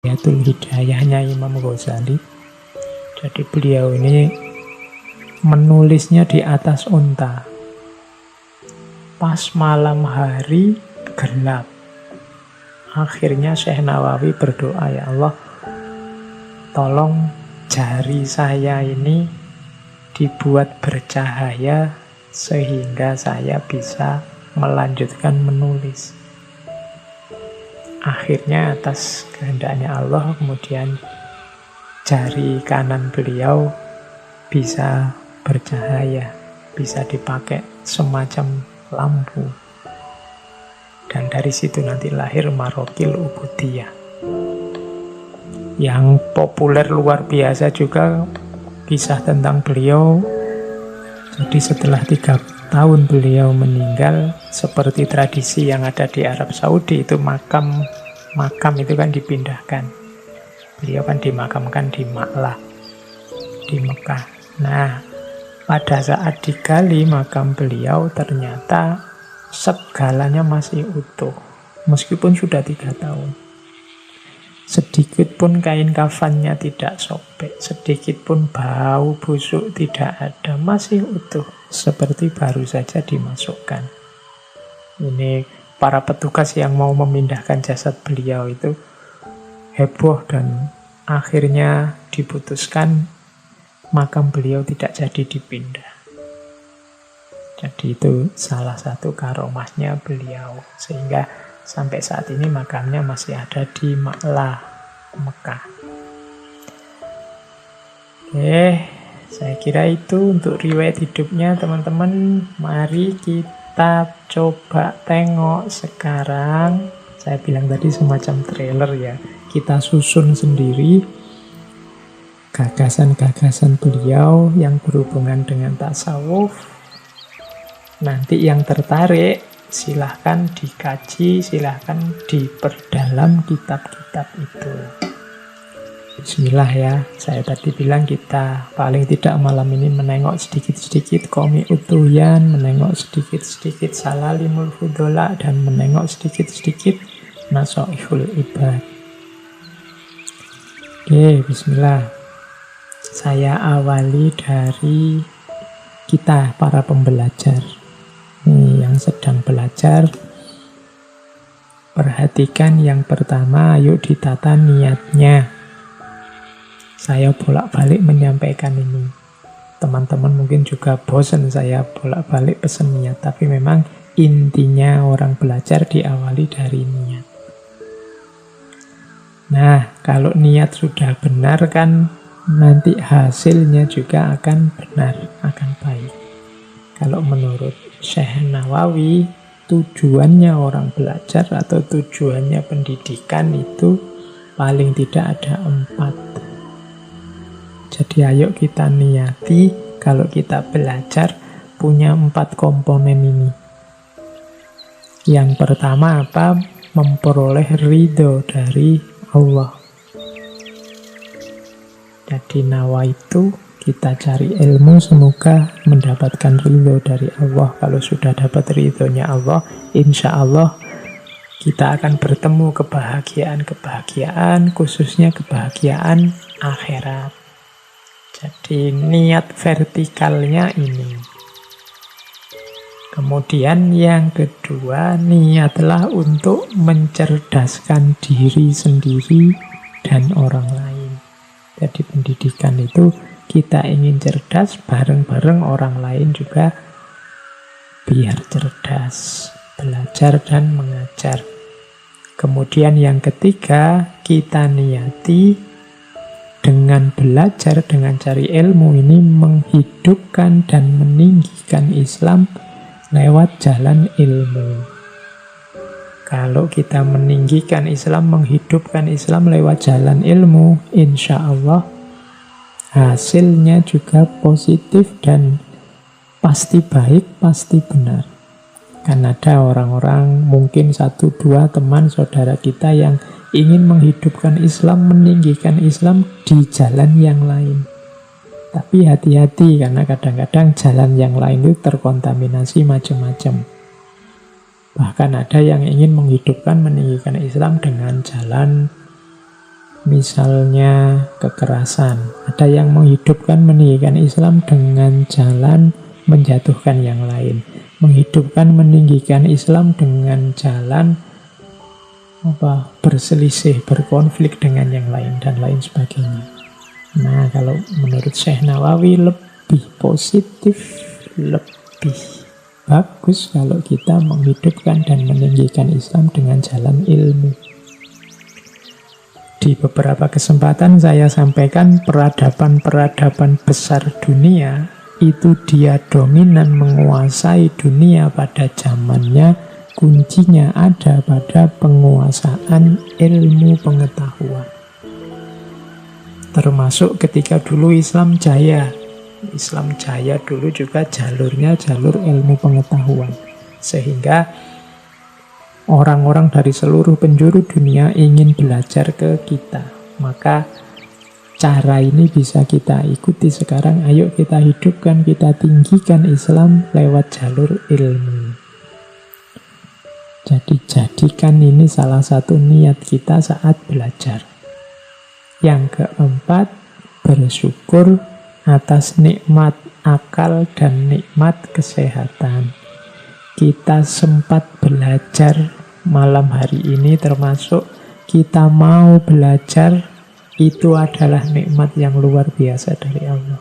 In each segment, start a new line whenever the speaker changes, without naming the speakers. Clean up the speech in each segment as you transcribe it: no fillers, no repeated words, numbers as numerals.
Hidayatul Hidayahnya Imam Ghazali. Jadi beliau ini menulisnya di atas unta. Pas malam hari gelap. Akhirnya Syekh Nawawi berdoa, ya Allah, tolong jari saya ini dibuat bercahaya sehingga saya bisa melanjutkan menulis. Akhirnya atas kehendaknya Allah, kemudian jari kanan beliau bisa bercahaya, bisa dipakai semacam lampu. Dan dari situ nanti lahir Marokil Ubudiyah. Yang populer luar biasa juga kisah tentang beliau. Jadi setelah 3 tahun beliau meninggal, seperti tradisi yang ada di Arab Saudi, itu makam itu kan dipindahkan. Beliau kan dimakamkan di Ma'lah, di Mekah. Nah, pada saat digali makam beliau, ternyata segalanya masih utuh, meskipun sudah 3 tahun. Sedikit pun kain kafannya tidak sobek, sedikit pun bau busuk tidak ada, masih utuh, seperti baru saja dimasukkan. Ini para petugas yang mau memindahkan jasad beliau itu heboh dan akhirnya diputuskan makam beliau tidak jadi dipindah. Jadi itu salah satu karomahnya beliau, sehingga sampai saat ini makamnya masih ada di Ma'lah, Mekah. Oke, saya kira itu untuk riwayat hidupnya teman-teman. Mari kita coba tengok sekarang. Saya bilang tadi semacam trailer ya. Kita susun sendiri gagasan-gagasan beliau yang berhubungan dengan tasawuf. Nanti yang tertarik silahkan dikaji, silahkan diperdalam kitab-kitab itu. Bismillah ya, saya tadi bilang kita paling tidak malam ini menengok sedikit-sedikit Qomi Utuyan, menengok sedikit-sedikit Salalimul Fudola, dan menengok sedikit-sedikit Nasoihul Ibad. Oke, bismillah. Saya awali dari kita, para pembelajar. Nih, yang sedang belajar, perhatikan yang pertama, ayo ditata niatnya. Saya bolak-balik menyampaikan ini. Teman-teman mungkin juga bosan saya bolak-balik pesan niat, tapi memang intinya orang belajar diawali dari niat. Nah, kalau niat sudah benar kan nanti hasilnya juga akan benar, akan baik. Kalau menurut Syekh Nawawi, tujuannya orang belajar atau tujuannya pendidikan itu paling tidak ada 4. Jadi ayo kita niati kalau kita belajar punya 4 komponen ini. Yang pertama apa? Memperoleh ridho dari Allah. Jadi nawaitu, kita cari ilmu, semoga mendapatkan ridho dari Allah. Kalau sudah dapat ridhonya Allah, insya Allah kita akan bertemu kebahagiaan-kebahagiaan, khususnya kebahagiaan akhirat. Jadi niat vertikalnya ini. Kemudian yang kedua, niatlah untuk mencerdaskan diri sendiri dan orang lain. Jadi pendidikan itu kita ingin cerdas, bareng-bareng orang lain juga biar cerdas, belajar dan mengajar. Kemudian yang ketiga, kita niati dengan belajar, dengan cari ilmu ini menghidupkan dan meninggikan Islam lewat jalan ilmu. Kalau kita meninggikan Islam, menghidupkan Islam lewat jalan ilmu, insya Allah hasilnya juga positif dan pasti baik, pasti benar. Kan ada orang-orang, mungkin 1-2 teman saudara kita yang ingin menghidupkan Islam, meninggikan Islam di jalan yang lain. Tapi hati-hati, karena kadang-kadang jalan yang lain itu terkontaminasi macam-macam. Bahkan ada yang ingin menghidupkan, meninggikan Islam dengan jalan Misalnya kekerasan. Ada yang menghidupkan, meninggikan Islam dengan jalan menjatuhkan yang lain. Menghidupkan, meninggikan Islam dengan jalan berselisih, berkonflik dengan yang lain, dan lain sebagainya. Nah, kalau menurut Syekh Nawawi lebih positif, lebih bagus kalau kita menghidupkan dan meninggikan Islam dengan jalan ilmu. Di beberapa kesempatan saya sampaikan peradaban-peradaban besar dunia itu dia dominan menguasai dunia pada zamannya, kuncinya ada pada penguasaan ilmu pengetahuan. Termasuk ketika dulu Islam jaya. Islam jaya dulu juga jalurnya jalur ilmu pengetahuan. Sehingga orang-orang dari seluruh penjuru dunia ingin belajar ke kita. Maka cara ini bisa kita ikuti sekarang. Ayo kita hidupkan, kita tinggikan Islam lewat jalur ilmu. Jadi jadikan ini salah satu niat kita saat belajar. Yang keempat, bersyukur atas nikmat akal dan nikmat kesehatan. Kita sempat belajar malam hari ini, termasuk kita mau belajar, itu adalah nikmat yang luar biasa dari Allah.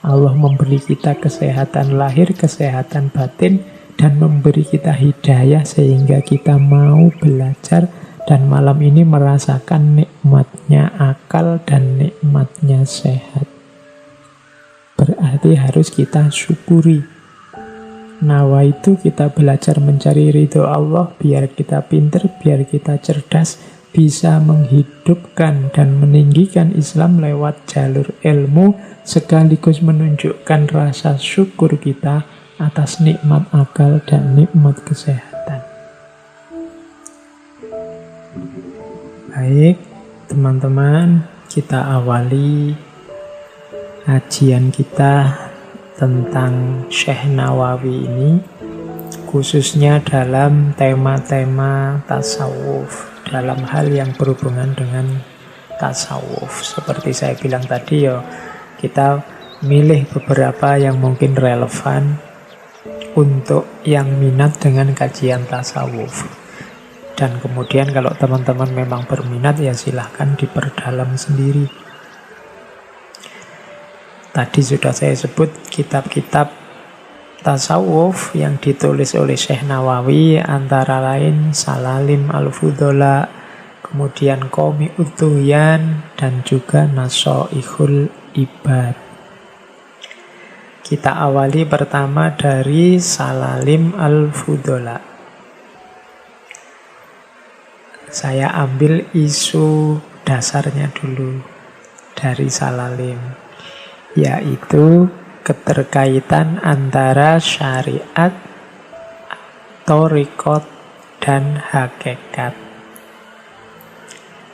Allah memberi kita kesehatan lahir, kesehatan batin, dan memberi kita hidayah sehingga kita mau belajar dan malam ini merasakan nikmatnya akal dan nikmatnya sehat. Berarti harus kita syukuri. Nawa itu kita belajar mencari ridho Allah, biar kita pinter, biar kita cerdas, bisa menghidupkan dan meninggikan Islam lewat jalur ilmu, sekaligus menunjukkan rasa syukur kita atas nikmat akal dan nikmat kesehatan. Baik, teman-teman, kita awali kajian kita tentang Syekh Nawawi ini, khususnya dalam tema-tema tasawuf, dalam hal yang berhubungan dengan tasawuf. Seperti saya bilang tadi, kita milih beberapa yang mungkin relevan untuk yang minat dengan kajian tasawuf. Dan kemudian kalau teman-teman memang berminat, ya silahkan diperdalam sendiri. Tadi sudah saya sebut kitab-kitab tasawuf yang ditulis oleh Syekh Nawawi, antara lain Salalim Al-Fudola, kemudian Qomi Utuyan, dan juga Nasoihul Ibad. Kita awali pertama dari Salalim Al-Fudola. Saya ambil isu dasarnya dulu dari Salalim, yaitu keterkaitan antara syariat, thariqat, dan hakikat.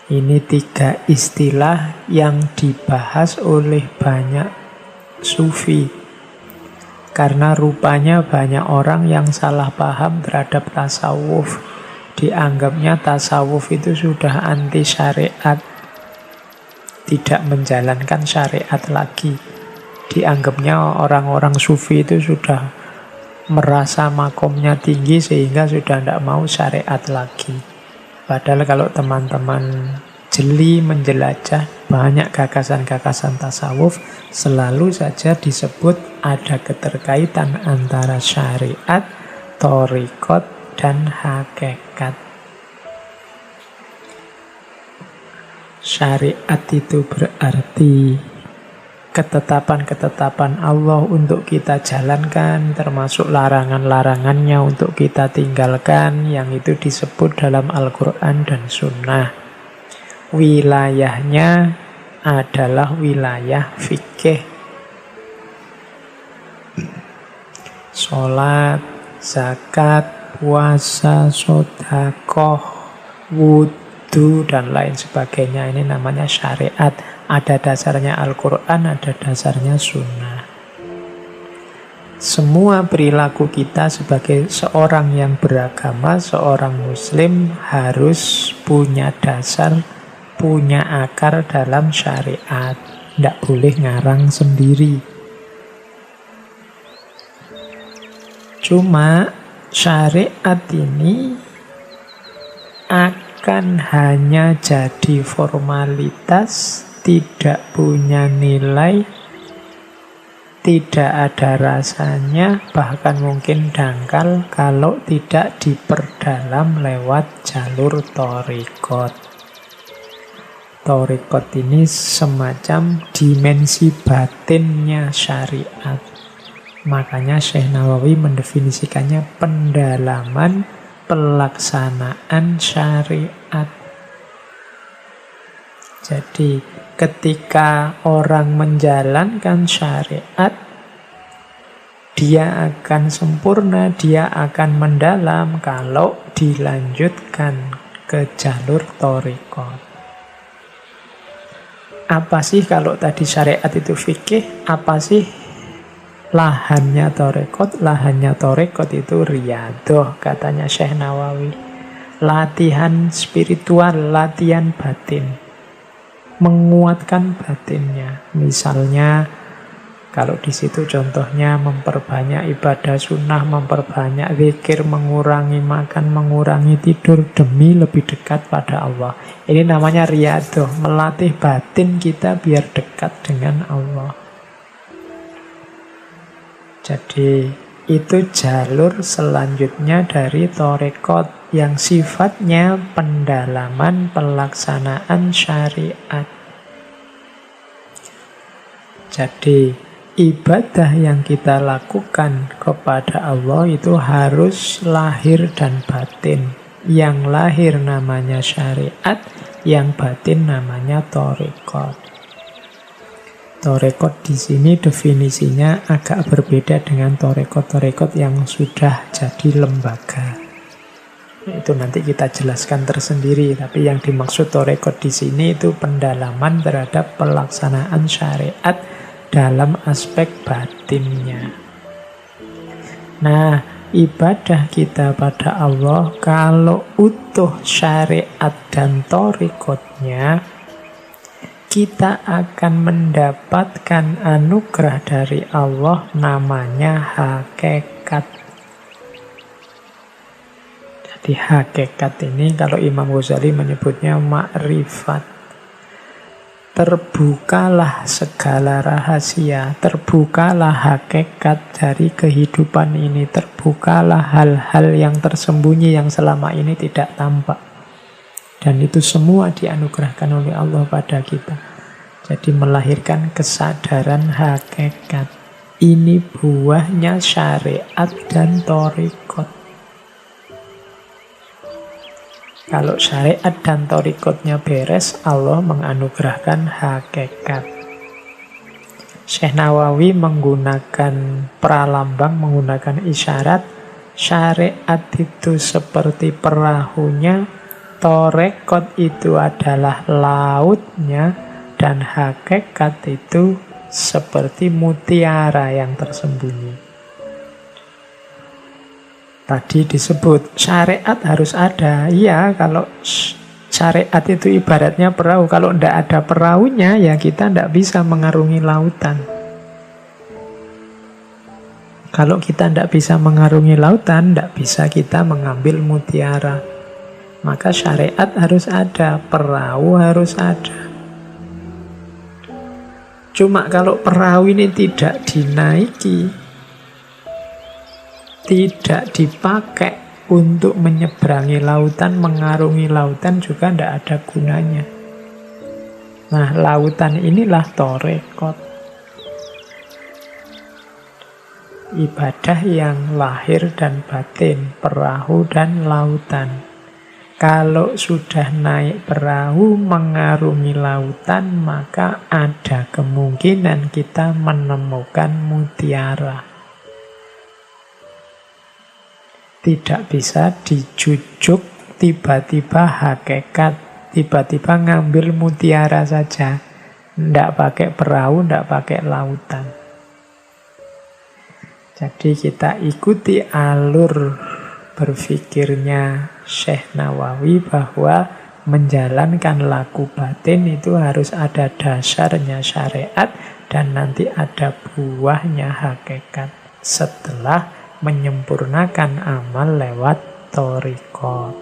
Ini 3 istilah yang dibahas oleh banyak sufi, karena rupanya banyak orang yang salah paham terhadap tasawuf. Dianggapnya tasawuf itu sudah anti syariat, tidak menjalankan syariat lagi. Dianggapnya orang-orang sufi itu sudah merasa makomnya tinggi sehingga sudah tidak mau syariat lagi. Padahal kalau teman-teman jeli menjelajah banyak gagasan-gagasan tasawuf, selalu saja disebut ada keterkaitan antara syariat, thariqat, dan hakikat. Syariat itu berarti ketetapan-ketetapan Allah untuk kita jalankan, termasuk larangan-larangannya untuk kita tinggalkan, yang itu disebut dalam Al-Quran dan Sunnah. Wilayahnya adalah wilayah fikih. Sholat, zakat, puasa, sedekah, wudhu, dan lain sebagainya. Ini namanya syariat. Ada dasarnya Al-Quran, ada dasarnya Sunnah. Semua perilaku kita sebagai seorang yang beragama, seorang Muslim, harus punya dasar punya akar dalam syariat. Tidak boleh ngarang sendiri. Cuma syariat ini akan hanya jadi formalitas, tidak punya nilai, tidak ada rasanya, bahkan mungkin dangkal kalau tidak diperdalam lewat jalur thariqat. Thariqat ini semacam dimensi batinnya syariat. Makanya Syekh Nawawi mendefinisikannya pendalaman pelaksanaan syariat. Jadi ketika orang menjalankan syariat, dia akan sempurna, dia akan mendalam kalau dilanjutkan ke jalur thariqat. Apa sih kalau tadi syariat itu fikih? Apa sih lahannya thariqat? Lahannya thariqat itu riyadhah, katanya Syekh Nawawi. Latihan spiritual, latihan batin. Menguatkan batinnya. Misalnya, kalau di situ contohnya memperbanyak ibadah sunnah, memperbanyak zikir, mengurangi makan, mengurangi tidur demi lebih dekat pada Allah. Ini namanya riyadhah, melatih batin kita biar dekat dengan Allah. Jadi itu jalur selanjutnya dari thariqat yang sifatnya pendalaman pelaksanaan syariat. Jadi ibadah yang kita lakukan kepada Allah itu harus lahir dan batin. Yang lahir namanya syariat, yang batin namanya thariqat. Thariqat di sini definisinya agak berbeda dengan thariqat yang sudah jadi lembaga. Itu nanti kita jelaskan tersendiri. Tapi yang dimaksud thariqat di sini itu pendalaman terhadap pelaksanaan syariat dalam aspek batinnya. Nah, ibadah kita pada Allah kalau utuh syariat dan thariqatnya, kita akan mendapatkan anugerah dari Allah namanya hakikat. Jadi hakikat ini kalau Imam Ghazali menyebutnya makrifat. Terbukalah segala rahasia, terbukalah hakikat dari kehidupan ini, terbukalah hal-hal yang tersembunyi yang selama ini tidak tampak. Dan itu semua dianugerahkan oleh Allah pada kita. Jadi melahirkan kesadaran hakikat. Ini buahnya syariat dan thariqat. Kalau syariat dan thariqatnya beres, Allah menganugerahkan hakikat. Syekh Nawawi menggunakan pralambang, menggunakan isyarat. Syariat itu seperti perahunya, thariqat itu adalah lautnya, dan hakikat itu seperti mutiara yang tersembunyi. Tadi disebut syariat harus ada. Iya, kalau syariat itu ibaratnya perahu. Kalau tidak ada perahunya, ya kita tidak bisa mengarungi lautan. Kalau kita tidak bisa mengarungi lautan, tidak bisa kita mengambil mutiara. Maka syariat harus ada, perahu harus ada. Cuma kalau perahu ini tidak dinaiki, tidak dipakai untuk menyeberangi lautan, mengarungi lautan juga tidak ada gunanya. Nah, lautan inilah thariqat. Ibadah yang lahir dan batin, perahu dan lautan. Kalau sudah naik perahu mengarungi lautan, maka ada kemungkinan kita menemukan mutiara. Tidak bisa dijujuk tiba-tiba hakikat, tiba-tiba ngambil mutiara saja. Tidak pakai perahu, tidak pakai lautan. Jadi kita ikuti alur berpikirnya Syekh Nawawi bahwa menjalankan laku batin itu harus ada dasarnya syariat dan nanti ada buahnya hakikat setelah menyempurnakan amal lewat thariqat.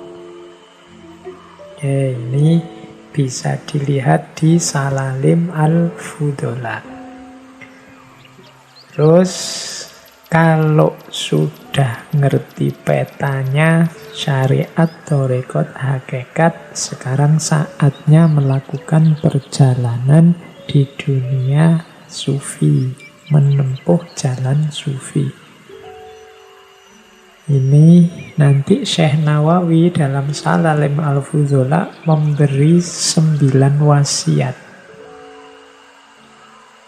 Ini bisa dilihat di Salalim Al-Fudola. Terus kalau sudah ngerti petanya syariat, thariqat, hakikat, sekarang saatnya melakukan perjalanan di dunia sufi, menempuh jalan sufi. Ini nanti Syekh Nawawi dalam Salalim Al-Fudola memberi 9 wasiat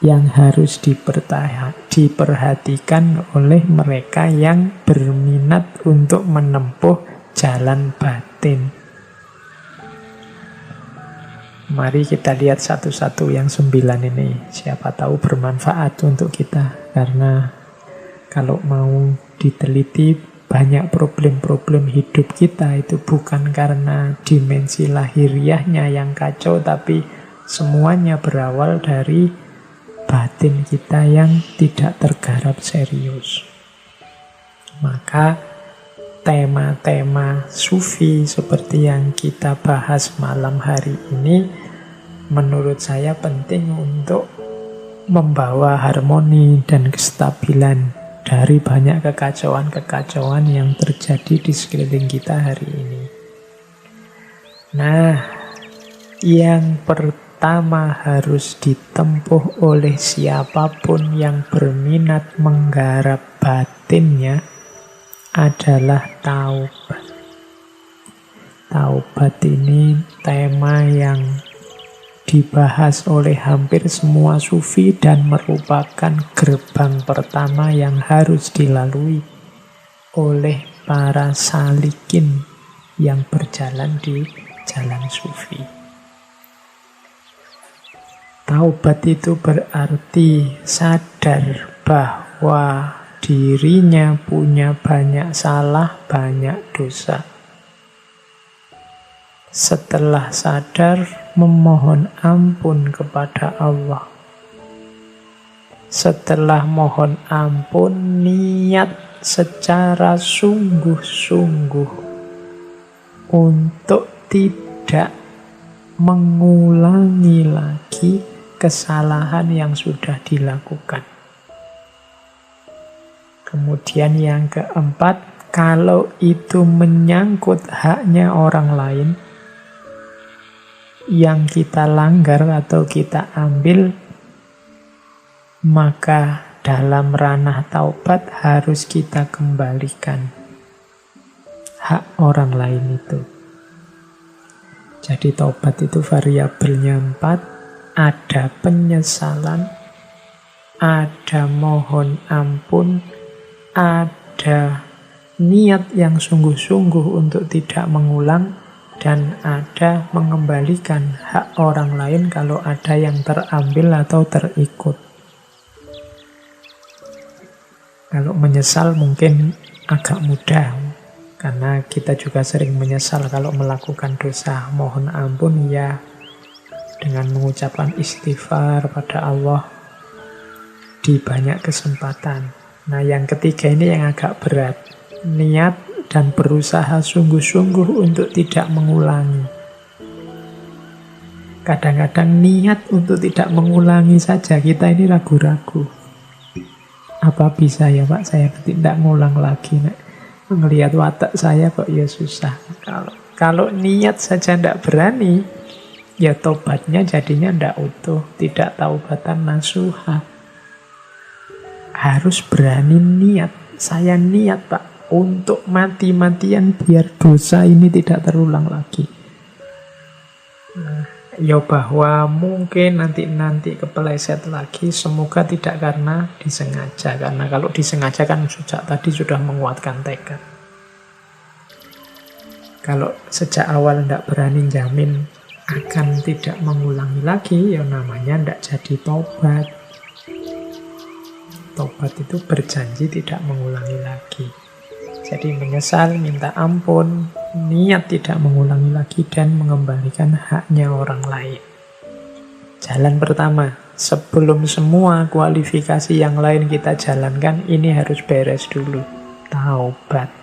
yang harus diperhatikan oleh mereka yang berminat untuk menempuh jalan batin. Mari kita lihat satu-satu yang 9 ini. Siapa tahu bermanfaat untuk kita. Karena kalau mau diteliti, banyak problem-problem hidup kita itu bukan karena dimensi lahiriahnya yang kacau, tapi semuanya berawal dari batin kita yang tidak tergarap serius. Maka tema-tema sufi seperti yang kita bahas malam hari ini menurut saya penting untuk membawa harmoni dan kestabilan dari banyak kekacauan-kekacauan yang terjadi di sekeliling kita hari ini. Nah, yang pertama harus ditempuh oleh siapapun yang berminat menggarap batinnya adalah taubat. Taubat ini tema yang dibahas oleh hampir semua sufi dan merupakan gerbang pertama yang harus dilalui oleh para salikin yang berjalan di jalan sufi. Taubat itu berarti sadar bahwa dirinya punya banyak salah, banyak dosa. Setelah sadar, memohon ampun kepada Allah. Setelah mohon ampun, niat secara sungguh-sungguh untuk tidak mengulangi lagi kesalahan yang sudah dilakukan. Kemudian yang keempat, kalau itu menyangkut haknya orang lain yang kita langgar atau kita ambil, maka dalam ranah taubat harus kita kembalikan hak orang lain itu. Jadi taubat itu variabelnya 4. Ada penyesalan, ada mohon ampun, ada niat yang sungguh-sungguh untuk tidak mengulang, dan ada mengembalikan hak orang lain kalau ada yang terambil atau terikut. Kalau menyesal mungkin agak mudah, karena kita juga sering menyesal kalau melakukan dosa. Mohon ampun ya dengan mengucapkan istighfar pada Allah di banyak kesempatan. Nah, yang ketiga ini yang agak berat. Niat dan berusaha sungguh-sungguh untuk tidak mengulangi. Kadang-kadang niat untuk tidak mengulangi saja kita ini ragu-ragu. Apa bisa ya Pak, saya tidak ngulang lagi. Melihat watak saya kok ya susah. Kalau niat saja tidak berani, ya tobatnya jadinya tidak utuh, tidak taubatan nasuha. Harus berani niat. Saya niat Pak untuk mati-matian biar dosa ini tidak terulang lagi. Ya bahwa mungkin nanti kepeleset lagi, semoga tidak karena disengaja. Karena kalau disengaja kan sejak tadi sudah menguatkan tekad. Kalau sejak awal tidak berani jamin akan tidak mengulangi lagi, ya namanya tidak jadi tobat. Tobat itu berjanji tidak mengulangi lagi. Jadi menyesal, minta ampun, niat tidak mengulangi lagi dan mengembalikan haknya orang lain. Jalan pertama, sebelum semua kualifikasi yang lain kita jalankan, ini harus beres dulu. Taubat.